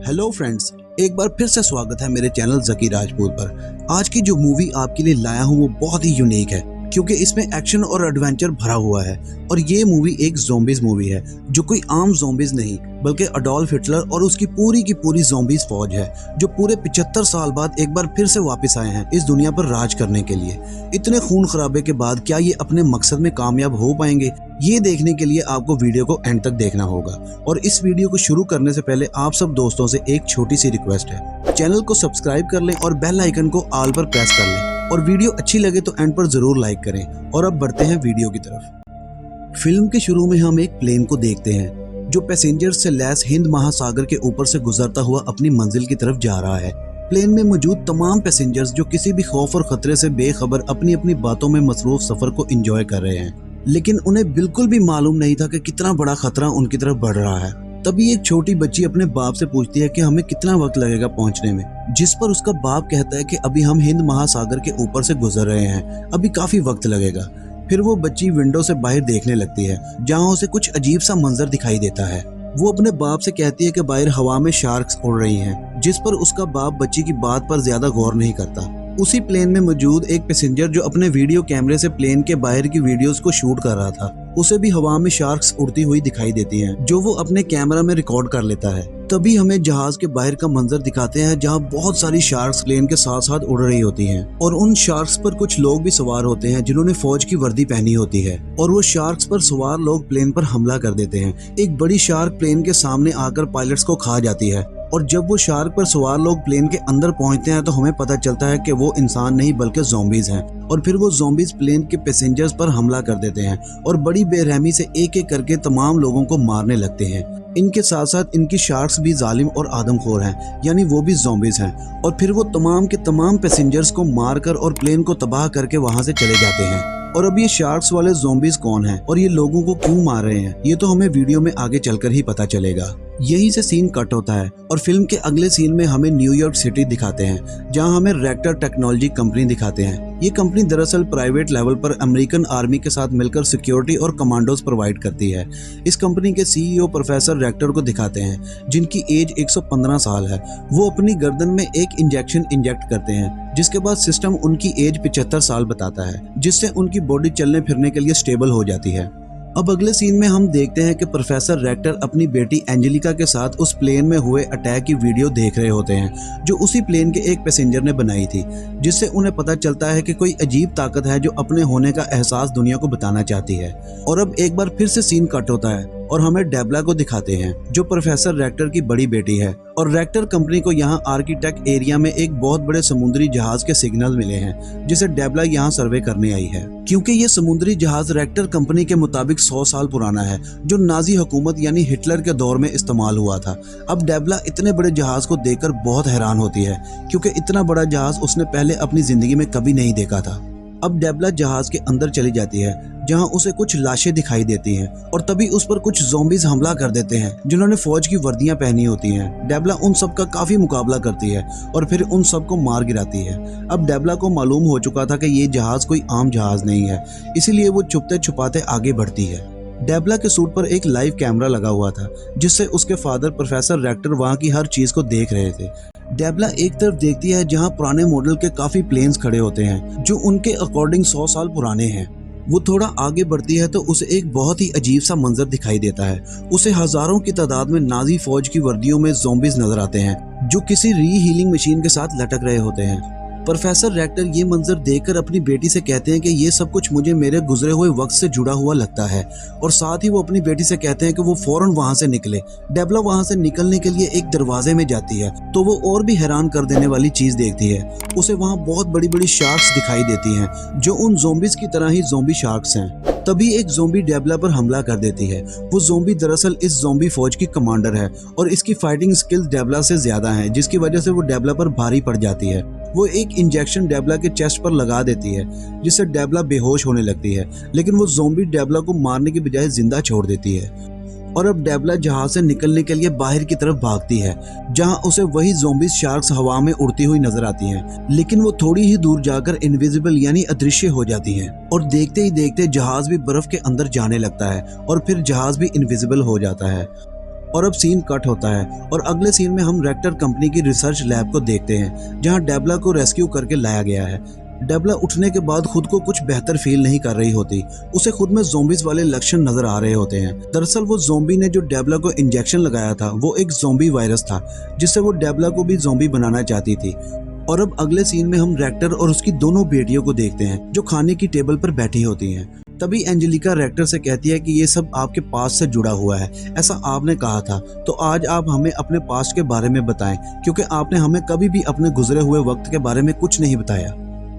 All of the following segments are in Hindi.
हेलो फ्रेंड्स, एक बार फिर से स्वागत है मेरे चैनल जकी राजपूत पर। आज की जो मूवी आपके लिए लाया हूँ वो बहुत ही यूनिक है क्योंकि इसमें एक्शन और एडवेंचर भरा हुआ है। और ये मूवी एक ज़ॉम्बीज़ मूवी है जो कोई आम ज़ॉम्बीज़ नहीं बल्कि अडोल्फ हिटलर और उसकी पूरी ज़ॉम्बीज़ फौज है जो पूरे 75 साल बाद एक बार फिर से वापस आए हैं इस दुनिया पर राज करने के लिए। इतने खून खराबे के बाद क्या ये अपने मकसद में कामयाब हो पाएंगे, ये देखने के लिए आपको वीडियो को एंड तक देखना होगा। और इस वीडियो को शुरू करने से पहले आप सब दोस्तों से एक छोटी सी रिक्वेस्ट है, चैनल को सब्सक्राइब कर लें और बेल आइकन को ऑल पर प्रेस कर लें और वीडियो अच्छी लगे तो एंड पर जरूर लाइक करें। और अब बढ़ते हैं वीडियो की तरफ। फिल्म के शुरू में हम एक प्लेन को देखते हैं जो पैसेंजर्स से लैस हिंद महासागर के ऊपर से गुजरता हुआ अपनी मंजिल की तरफ जा रहा है। प्लेन में मौजूद तमाम पैसेंजर्स जो किसी भी खौफ और खतरे से बेखबर अपनी अपनी बातों में मसरूफ सफर को एंजॉय कर रहे हैं, लेकिन उन्हें बिल्कुल भी मालूम नहीं था कि कितना बड़ा खतरा उनकी तरफ बढ़ रहा है। तभी एक छोटी बच्ची अपने बाप से पूछती है कि हमें कितना वक्त लगेगा पहुंचने में, जिस पर उसका बाप कहता है कि अभी हम हिंद महासागर के ऊपर से गुजर रहे हैं, अभी काफी वक्त लगेगा। फिर वो बच्ची विंडो से बाहर देखने लगती है जहाँ उसे कुछ अजीब सा मंजर दिखाई देता है। वो अपने बाप से कहती है कि बाहर हवा में शार्क्स उड़ रही हैं, जिस पर उसका बाप बच्ची की बात पर ज्यादा गौर नहीं करता। उसी प्लेन में मौजूद एक पैसेंजर जो अपने वीडियो कैमरे से प्लेन के बाहर की वीडियोस को शूट कर रहा था, उसे भी हवा में शार्क्स उड़ती हुई दिखाई देती हैं, जो वो अपने कैमरा में रिकॉर्ड कर लेता है। तभी हमें जहाज के बाहर का मंजर दिखाते हैं जहां बहुत सारी शार्क्स प्लेन के साथ साथ उड़ रही होती हैं और उन शार्क्स पर कुछ लोग भी सवार होते हैं जिन्होंने फौज की वर्दी पहनी होती है। और वो शार्क्स पर सवार लोग प्लेन पर हमला कर देते हैं। एक बड़ी शार्क प्लेन के सामने आकर पायलट्स को खा जाती है और जब वो शार्क पर सवार लोग प्लेन के अंदर पहुंचते हैं तो हमें पता चलता है कि वो इंसान नहीं बल्कि ज़ॉम्बीज़ हैं। और फिर वो ज़ॉम्बीज़ प्लेन के पैसेंजर्स पर हमला कर देते हैं और बड़ी बेरहमी से एक एक करके तमाम लोगों को मारने लगते हैं। इनके साथ साथ इनकी शार्क्स भी जालिम और आदमखोर हैं, यानी वो भी ज़ॉम्बीज़ हैं। और फिर वो तमाम के तमाम पैसेंजर्स को मारकर और प्लेन को तबाह करके वहाँ से चले जाते हैं। और अब ये शार्क्स वाले ज़ॉम्बीज़ कौन हैं और ये लोगों को क्यों मार रहे हैं, ये तो हमें वीडियो में आगे चलकर ही पता चलेगा। यहीं से सीन कट होता है और फिल्म के अगले सीन में हमें न्यूयॉर्क सिटी दिखाते हैं जहां हमें रेक्टर टेक्नोलॉजी कंपनी दिखाते हैं। ये कंपनी दरअसल प्राइवेट लेवल पर अमेरिकन आर्मी के साथ मिलकर सिक्योरिटी और कमांडोज प्रोवाइड करती है। इस कंपनी के सीईओ प्रोफेसर रेक्टर को दिखाते हैं जिनकी एज 115 साल है। वो अपनी गर्दन में एक इंजेक्शन इंजेक्ट करते हैं जिसके बाद सिस्टम उनकी एज 75 साल बताता है, जिससे उनकी बॉडी चलने फिरने के लिए स्टेबल हो जाती है। अब अगले सीन में हम देखते हैं कि प्रोफेसर रेक्टर अपनी बेटी एंजेलिका के साथ उस प्लेन में हुए अटैक की वीडियो देख रहे होते हैं जो उसी प्लेन के एक पैसेंजर ने बनाई थी, जिससे उन्हें पता चलता है कि कोई अजीब ताकत है जो अपने होने का एहसास दुनिया को बताना चाहती है। और अब एक बार फिर से सीन कट होता है और हमें डेब्ला को दिखाते हैं जो प्रोफेसर रेक्टर की बड़ी बेटी है। और रेक्टर कंपनी को यहाँ आर्किटेक्ट एरिया में एक बहुत बड़े समुद्री जहाज के सिग्नल मिले हैं जिसे डेब्ला यहाँ सर्वे करने आई है, क्योंकि ये समुद्री जहाज रेक्टर कंपनी के मुताबिक 100 साल पुराना है जो नाजी हुकूमत यानी हिटलर के दौर में इस्तेमाल हुआ था। अब डेब्ला इतने बड़े जहाज को देखकर बहुत हैरान होती है क्योंकि इतना बड़ा जहाज उसने पहले अपनी जिंदगी में कभी नहीं देखा था। अब डेब्ला जहाज के अंदर चली जाती है जहां उसे कुछ लाशें दिखाई देती हैं और तभी उस पर कुछ ज़ॉम्बीज़ हमला कर देते हैं जिन्होंने फौज की वर्दियां पहनी होती हैं। डेब्ला उन सब का काफी मुकाबला करती है और फिर उन सब को मार गिराती है। अब डेब्ला को मालूम हो चुका था कि ये जहाज कोई आम जहाज नहीं है, इसीलिए वो छुपते छुपाते आगे बढ़ती है। डेब्ला के सूट पर एक लाइव कैमरा लगा हुआ था जिससे उसके फादर प्रोफेसर रेक्टर वहाँ की हर चीज को देख रहे थे। डेब्ला एक तरफ देखती है जहां पुराने मॉडल के काफी प्लेन्स खड़े होते हैं जो उनके अकॉर्डिंग 100 साल पुराने हैं। वो थोड़ा आगे बढ़ती है तो उसे एक बहुत ही अजीब सा मंजर दिखाई देता है। उसे हजारों की तादाद में नाजी फौज की वर्दियों में ज़ॉम्बीज़ नजर आते हैं जो किसी रीहीलिंग मशीन के साथ लटक रहे होते हैं। प्रोफेसर रेक्टर ये मंजर देखकर अपनी बेटी से कहते हैं कि ये सब कुछ मुझे मेरे गुजरे हुए वक्त से जुड़ा हुआ लगता है और साथ ही वो अपनी बेटी से कहते हैं कि वो फौरन वहां से निकले। डेब्ला वहां से निकलने के लिए एक दरवाजे में जाती है तो वो और भी हैरान कर देने वाली चीज देखती है। उसे वहां बहुत बड़ी बड़ी शार्क्स दिखाई देती हैं जो उन ज़ॉम्बीज़ की तरह ही ज़ॉम्बी शार्क्स हैं। तभी एक ज़ॉम्बी डेब्ला पर हमला कर देती है। वो ज़ॉम्बी दरअसल इस ज़ॉम्बी फौज की कमांडर है और इसकी फाइटिंग स्किल्स डेब्ला से ज्यादा हैं, जिसकी वजह से वो डेब्ला पर भारी पड़ जाती है। वो एक इंजेक्शन डेब्ला के चेस्ट पर लगा देती है जिससे डेब्ला बेहोश होने लगती है, लेकिन वो ज़ॉम्बी डेब्ला को मारने की बजाय जिंदा छोड़ देती है। और अब डेब्ला जहाज से निकलने के लिए बाहर की तरफ भागती है जहां उसे वही ज़ॉम्बीज़ शार्क्स हवा में उड़ती हुई नजर आती हैं, लेकिन वो थोड़ी ही दूर जाकर इनविजिबल यानी अदृश्य हो जाती हैं और देखते ही देखते जहाज भी बर्फ के अंदर जाने लगता है और फिर जहाज भी इनविजिबल हो जाता है। और अब सीन कट होता है और अगले सीन में हम रेक्टर कंपनी की रिसर्च लैब को देखते हैं जहां डेबला को रेस्क्यू करके लाया गया है। डेबला उठने के बाद खुद को कुछ बेहतर फील नहीं कर रही होती। उसे खुद में ज़ोंबीज वाले लक्षण नजर आ रहे होते हैं। दरअसल वो ज़ोंबी ने जो डेबला को इंजेक्शन लगाया था वो एक ज़ोंबी वायरस था जिससे वो डेबला को भी ज़ोंबी बनाना चाहती थी। और अब अगले सीन में हम रेक्टर और उसकी दोनों बेटियों को देखते हैं जो खाने की टेबल पर बैठी होती हैं। तभी एंजेलिका रेक्टर से कहती है कि ये सब आपके पास्ट से जुड़ा हुआ है, ऐसा आपने कहा था, तो आज आप हमें अपने पास्ट के बारे में बताएं क्योंकि आपने हमें कभी भी अपने गुजरे हुए वक्त के बारे में कुछ नहीं बताया।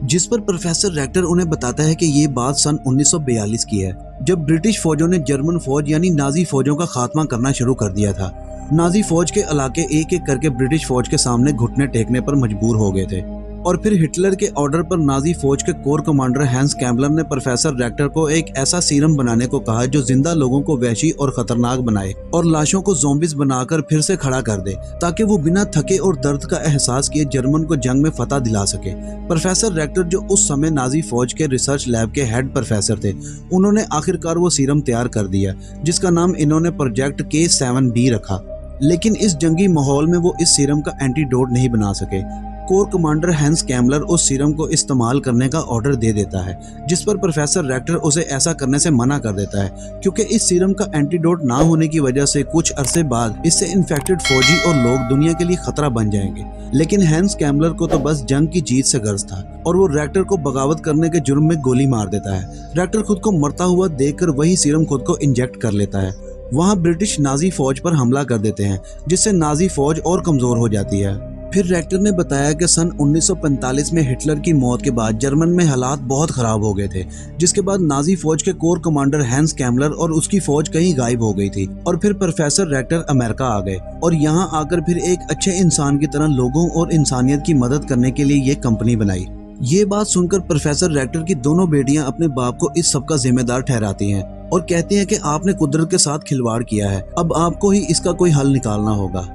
जिस पर प्रोफेसर रेक्टर उन्हें बताता है कि ये बात सन 1942 की है जब ब्रिटिश फौजों ने जर्मन फौज यानी नाजी फौजों का खात्मा करना शुरू कर दिया था। नाजी फौज के इलाके एक एक करके ब्रिटिश फौज के सामने घुटने टेकने पर मजबूर हो गए थे और फिर हिटलर के ऑर्डर पर नाजी फौज के कोर कमांडर हैंस कैम्बलर ने प्रोफेसर रेक्टर को एक ऐसा सीरम बनाने को कहा जो जिंदा लोगों को वहशी और खतरनाक बनाए और लाशों को ज़ोंबीज बनाकर फिर से खड़ा कर दे ताकि वो बिना थके और दर्द का एहसास किए जर्मन को जंग में फतह दिला सके। प्रोफेसर रेक्टर जो उस समय नाजी फौज के रिसर्च लैब के हेड प्रोफेसर थे, उन्होंने आखिरकार वो सीरम तैयार कर दिया जिसका नाम इन्होंने प्रोजेक्ट K7B रखा। लेकिन इस जंगी माहौल में वो इस सीरम का एंटीडोट नहीं बना सके। कोर कमांडर हैंस कैम्बलर उस सीरम को इस्तेमाल करने का ऑर्डर दे देता है जिस पर प्रोफेसर रेक्टर उसे ऐसा करने से मना कर देता है क्योंकि इस सीरम का एंटीडोट ना होने की वजह से कुछ अरसे बाद इससे इन्फेक्टेड फौजी और लोग दुनिया के लिए खतरा बन जाएंगे। लेकिन हैंस कैम्बलर को तो बस जंग की जीत से गर्ज था और वो रेक्टर को बगावत करने के जुर्म में गोली मार देता है। रेक्टर खुद को मरता हुआ देखकर वही सीरम खुद को इंजेक्ट कर लेता है। वहाँ ब्रिटिश नाजी फौज पर हमला कर देते हैं जिससे नाजी फौज और कमजोर हो जाती है। फिर रेक्टर ने बताया कि सन 1945 में हिटलर की मौत के बाद जर्मन में हालात बहुत खराब हो गए थे, जिसके बाद नाजी फौज के कोर कमांडर हैंस कैम्बलर और उसकी फौज कहीं गायब हो गई थी और फिर प्रोफेसर रेक्टर अमेरिका आ गए और यहाँ आकर फिर एक अच्छे इंसान की तरह लोगों और इंसानियत की मदद करने के लिए ये कंपनी बनाई। ये बात सुनकर प्रोफेसर रेक्टर की दोनों बेटियां अपने बाप को इस सब का जिम्मेदार ठहराती हैं और कहती हैं कि आपने कुदरत के साथ खिलवाड़ किया है, अब आपको ही इसका कोई हल निकालना होगा।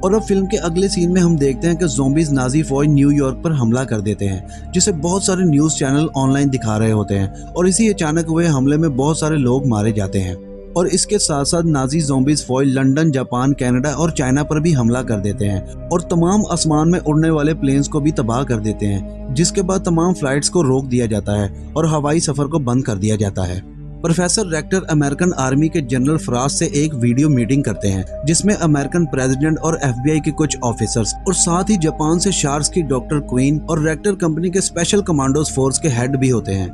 और अब फिल्म के अगले सीन में हम देखते हैं कि ज़ोंबीज नाजी फौज न्यूयॉर्क पर हमला कर देते हैं जिसे बहुत सारे न्यूज़ चैनल ऑनलाइन दिखा रहे होते हैं और इसी अचानक हुए हमले में बहुत सारे लोग मारे जाते हैं। और इसके साथ साथ नाजी ज़ोंबीज फौज लंदन, जापान, कनाडा और चाइना पर भी हमला कर देते हैं और तमाम आसमान में उड़ने वाले प्लेन्स को भी तबाह कर देते हैं, जिसके बाद तमाम फ्लाइट्स को रोक दिया जाता है और हवाई सफ़र को बंद कर दिया जाता है। प्रोफेसर रेक्टर अमेरिकन आर्मी के जनरल फ्रास्ट से एक वीडियो मीटिंग करते हैं जिसमें अमेरिकन प्रेसिडेंट और FBI के कुछ ऑफिसर्स और साथ ही जापान से शार्क्स की डॉक्टर क्वीन और रेक्टर कंपनी के स्पेशल कमांडोज फोर्स के हेड भी होते हैं।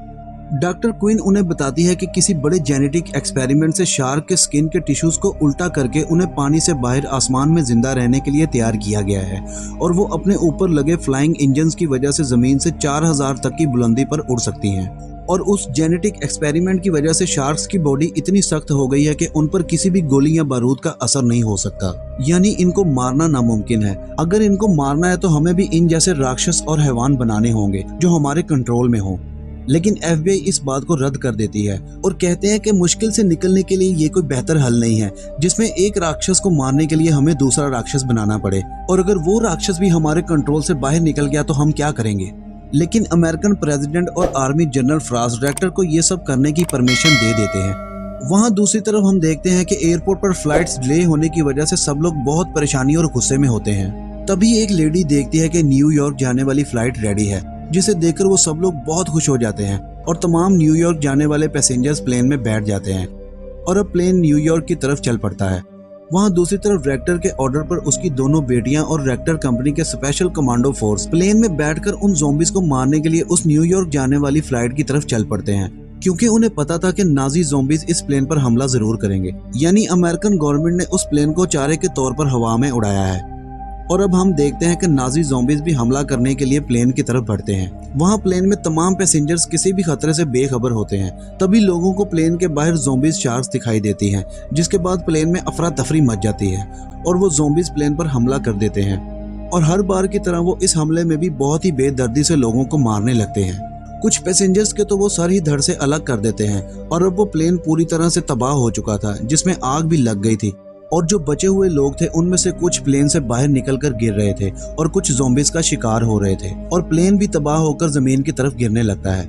डॉक्टर क्वीन उन्हें बताती है कि किसी बड़े जेनेटिक एक्सपेरिमेंट से शार्क के स्किन के टिश्यूज को उल्टा करके उन्हें पानी से बाहर आसमान में जिंदा रहने के लिए तैयार किया गया है और वो अपने ऊपर लगे फ्लाइंग इंजन्स की वजह से जमीन से 4000 तक की बुलंदी पर उड़ सकती हैं। और उस जेनेटिक एक्सपेरिमेंट की वजह से शार्क्स की बॉडी इतनी सख्त हो गई है कि उन पर किसी भी गोली या बारूद का असर नहीं हो सकता, यानी इनको मारना नामुमकिन है। अगर इनको मारना है तो हमें भी इन जैसे राक्षस और हैवान बनाने होंगे जो हमारे कंट्रोल में हो। लेकिन FBI इस बात को रद्द कर देती है और कहते हैं कि मुश्किल से निकलने के लिए ये कोई बेहतर हल नहीं है जिसमें एक राक्षस को मारने के लिए हमें दूसरा राक्षस बनाना पड़े, और अगर वो राक्षस भी हमारे कंट्रोल से बाहर निकल गया तो हम क्या करेंगे। लेकिन अमेरिकन प्रेसिडेंट और आर्मी जनरल फ्रास्ट रेक्टर को ये सब करने की परमिशन दे देते हैं। वहाँ दूसरी तरफ हम देखते हैं कि एयरपोर्ट पर फ्लाइट्स डिले होने की वजह से सब लोग बहुत परेशानी और गुस्से में होते हैं। तभी एक लेडी देखती है कि न्यूयॉर्क जाने वाली फ्लाइट रेडी है, जिसे देखकर वो सब लोग बहुत खुश हो जाते हैं और तमाम न्यूयॉर्क जाने वाले पैसेंजर्स प्लेन में बैठ जाते हैं और अब प्लेन न्यूयॉर्क की तरफ चल पड़ता है। वहाँ दूसरी तरफ रेक्टर के ऑर्डर पर उसकी दोनों बेटियां और रेक्टर कंपनी के स्पेशल कमांडो फोर्स प्लेन में बैठकर उन ज़ोंबीज को मारने के लिए उस न्यूयॉर्क जाने वाली फ्लाइट की तरफ चल पड़ते हैं, क्योंकि उन्हें पता था कि नाजी ज़ोंबीज इस प्लेन पर हमला जरूर करेंगे। यानी अमेरिकन गवर्नमेंट ने उस प्लेन को चारे के तौर पर हवा में उड़ाया है। और अब हम देखते हैं कि नाजी ज़ोंबीज भी हमला करने के लिए प्लेन की तरफ बढ़ते हैं। वहाँ प्लेन में तमाम पैसेंजर्स किसी भी खतरे से बेखबर होते हैं। तभी लोगों को प्लेन के बाहर ज़ोंबीज शार्क्स दिखाई देती हैं, जिसके बाद प्लेन में अफरा तफरी मच जाती है और वो ज़ोंबीज प्लेन पर हमला कर देते हैं। और हर बार की तरह वो इस हमले में भी बहुत ही बेदर्दी से लोगों को मारने लगते हैं। कुछ पैसेंजर्स के तो वो सर ही धड़ से अलग कर देते हैं और अब वो प्लेन पूरी तरह से तबाह हो चुका था, जिसमें आग भी लग गई थी। और जो बचे हुए लोग थे उनमें से कुछ प्लेन से बाहर निकलकर गिर रहे थे और कुछ ज़ोंबीज का शिकार हो रहे थे और प्लेन भी तबाह होकर जमीन की तरफ गिरने लगता है।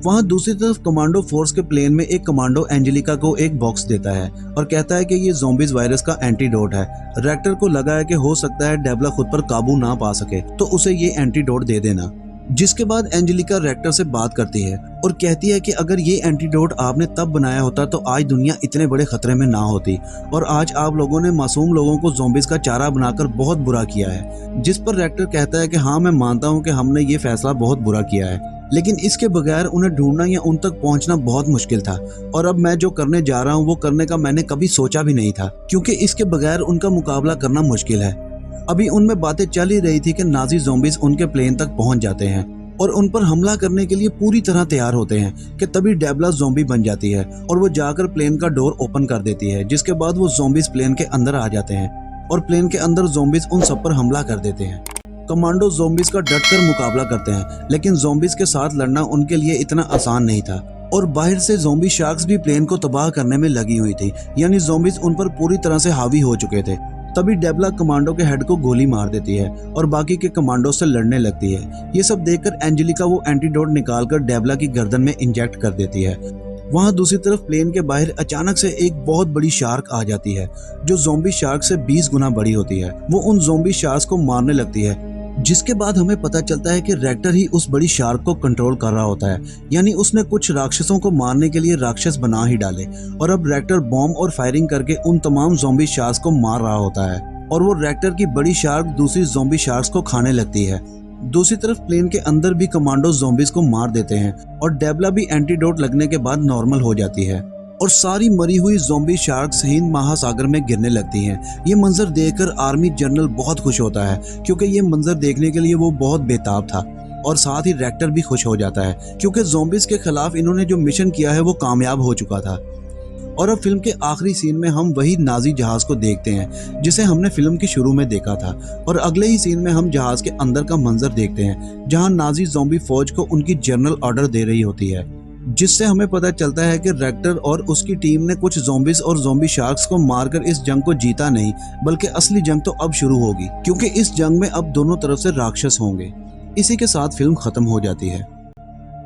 वहाँ दूसरी तरफ कमांडो फोर्स के प्लेन में एक कमांडो एंजेलिका को एक बॉक्स देता है और कहता है कि ये ज़ॉम्बीज वायरस का एंटीडोट है। रेक्टर को लगा है कि हो सकता है डेबला खुद पर काबू ना पा सके तो उसे ये एंटीडोट दे देना। जिसके बाद एंजेलिका रेक्टर से बात करती है और कहती है कि अगर ये एंटीडोट आपने तब बनाया होता तो आज दुनिया इतने बड़े खतरे में ना होती, और आज आप लोगों ने मासूम लोगों को ज़ॉम्बीज का चारा बनाकर बहुत बुरा किया है। जिस पर रेक्टर कहता है कि हाँ, मैं मानता हूँ कि हमने ये फैसला बहुत बुरा किया है, लेकिन इसके बगैर उन्हें ढूंढना या उन तक पहुंचना बहुत मुश्किल था, और अब मैं जो करने जा रहा हूँ वो करने का मैंने कभी सोचा भी नहीं था, क्योंकि इसके बगैर उनका मुकाबला करना मुश्किल है। अभी उनमें बातें चल ही रही थी कि नाजी ज़ॉम्बीज उनके प्लेन तक पहुंच जाते हैं और उन पर हमला करने के लिए पूरी तरह तैयार होते हैं कि तभी डेबला ज़ॉम्बी बन जाती है और वो जाकर प्लेन का डोर ओपन कर देती है। जिसके बाद वो ज़ॉम्बीज प्लेन के अंदर आ जाते हैं और प्लेन के अंदर ज़ॉम्बीज उन सब पर हमला कर देते हैं। कमांडो ज़ॉम्बीज का डटकर मुकाबला करते हैं, लेकिन ज़ॉम्बीज के साथ लड़ना उनके लिए इतना आसान नहीं था और बाहर से ज़ॉम्बी शार्क्स भी प्लेन को तबाह करने में लगी हुई थी, यानी ज़ॉम्बीज उन पर पूरी तरह से हावी हो चुके थे। तभी डेबला कमांडो के हेड को गोली मार देती है और बाकी के कमांडो से लड़ने लगती है। ये सब देखकर एंजेलिका वो एंटीडोट निकालकर डेबला की गर्दन में इंजेक्ट कर देती है। वहाँ दूसरी तरफ प्लेन के बाहर अचानक से एक बहुत बड़ी शार्क आ जाती है जो ज़ॉम्बी शार्क से 20 गुना बड़ी होती है। वो उन ज़ॉम्बी शार्क्स को मारने लगती है, जिसके बाद हमें पता चलता है कि रेक्टर ही उस बड़ी शार्क को कंट्रोल कर रहा होता है, यानी उसने कुछ राक्षसों को मारने के लिए राक्षस बना ही डाले और अब रेक्टर बॉम्ब और फायरिंग करके उन तमाम ज़ॉम्बी शार्क्स को मार रहा होता है और वो रेक्टर की बड़ी शार्क दूसरी ज़ॉम्बी शार्क्स को खाने लगती है। दूसरी तरफ प्लेन के अंदर भी कमांडो ज़ॉम्बीज को मार देते हैं और डेबला भी एंटीडोट लगने के बाद नॉर्मल हो जाती है और सारी मरी हुई ज़ॉम्बी शार्क्स हिंद महासागर में गिरने लगती हैं। ये मंजर देखकर आर्मी जनरल बहुत खुश होता है, क्योंकि ये मंजर देखने के लिए वो बहुत बेताब था, और साथ ही रेक्टर भी खुश हो जाता है क्योंकि ज़ॉम्बीज के खिलाफ इन्होंने जो मिशन किया है वो कामयाब हो चुका था। और अब फिल्म के आखिरी सीन में हम वही नाजी जहाज को देखते हैं जिसे हमने फिल्म के शुरू में देखा था, और अगले ही सीन में हम जहाज के अंदर का मंजर देखते हैं जहां नाजी ज़ॉम्बी फौज को उनकी जनरल ऑर्डर दे रही होती है, जिससे हमें पता चलता है कि रेक्टर और उसकी टीम ने कुछ ज़ॉम्बीज और ज़ॉम्बी शार्क्स को मारकर इस जंग को जीता नहीं, बल्कि असली जंग तो अब शुरू होगी, क्योंकि इस जंग में अब दोनों तरफ से राक्षस होंगे। इसी के साथ फिल्म खत्म हो जाती है।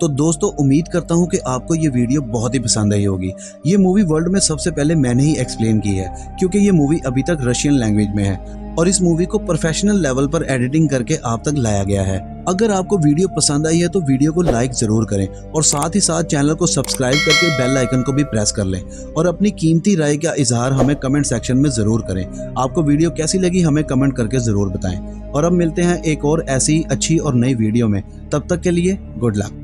तो दोस्तों, उम्मीद करता हूँ कि आपको ये वीडियो बहुत ही पसंद आई होगी। ये मूवी वर्ल्ड में सबसे पहले मैंने ही एक्सप्लेन की है, क्योंकि ये मूवी अभी तक रशियन लैंग्वेज में है और इस मूवी को प्रोफेशनल लेवल पर एडिटिंग करके आप तक लाया गया है। अगर आपको वीडियो पसंद आई है तो वीडियो को लाइक जरूर करें और साथ ही साथ चैनल को सब्सक्राइब करके बेल आइकन को भी प्रेस कर लें और अपनी कीमती राय का इजहार हमें कमेंट सेक्शन में जरूर करें। आपको वीडियो कैसी लगी हमें कमेंट करके जरूर बताएं, और अब मिलते हैं एक और ऐसी अच्छी और नई वीडियो में। तब तक के लिए गुड लक।